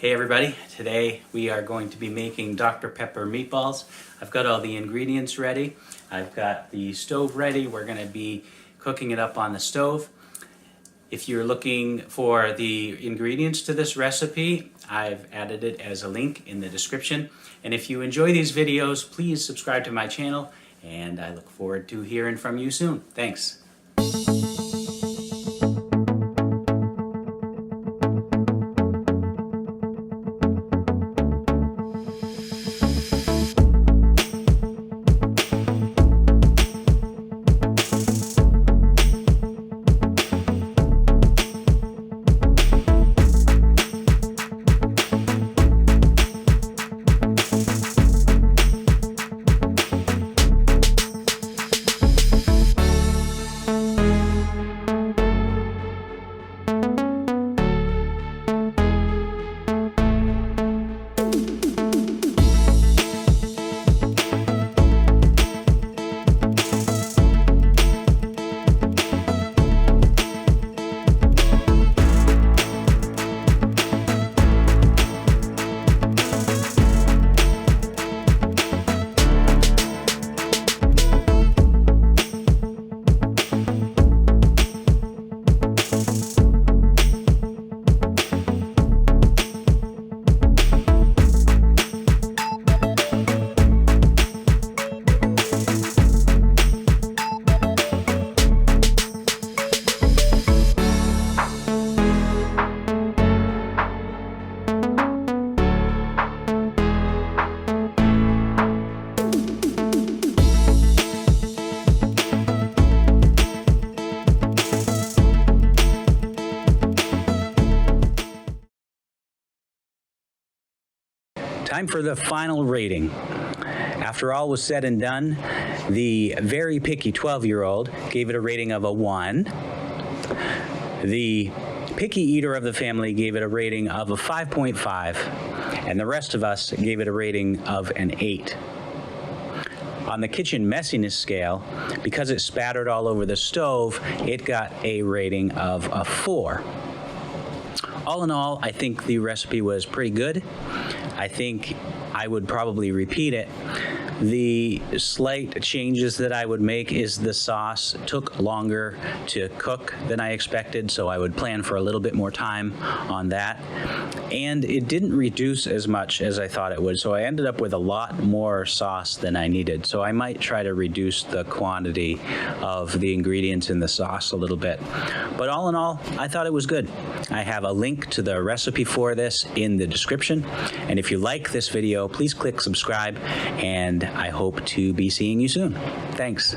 Hey everybody, today we are going to be making Dr. Pepper meatballs. I've got all the ingredients ready. I've got the stove ready. We're going to be cooking it up on the stove. If you're looking for the ingredients to this recipe, I've added it as a link in the description. And if you enjoy these videos, please subscribe to my channel, and I look forward to hearing from you soon. Thanks. Time for the final rating. After all was said and done, the very picky 12-year-old gave it a rating of a 1. The picky eater of the family gave it a rating of a 5.5, and the rest of us gave it a rating of an 8. On the kitchen messiness scale, because it spattered all over the stove, it got a rating of a 4. All in all, I think the recipe was pretty good. I think I would probably repeat it. The slight changes that I would make is the sauce took longer to cook than I expected, so I would plan for a little bit more time on that. And it didn't reduce as much as I thought it would, so I ended up with a lot more sauce than I needed. So I might try to reduce the quantity of the ingredients in the sauce a little bit. But all in all, I thought it was good. I have a link to the recipe for this in the description. And if you like this video, please click subscribe, and I hope to be seeing you soon. Thanks.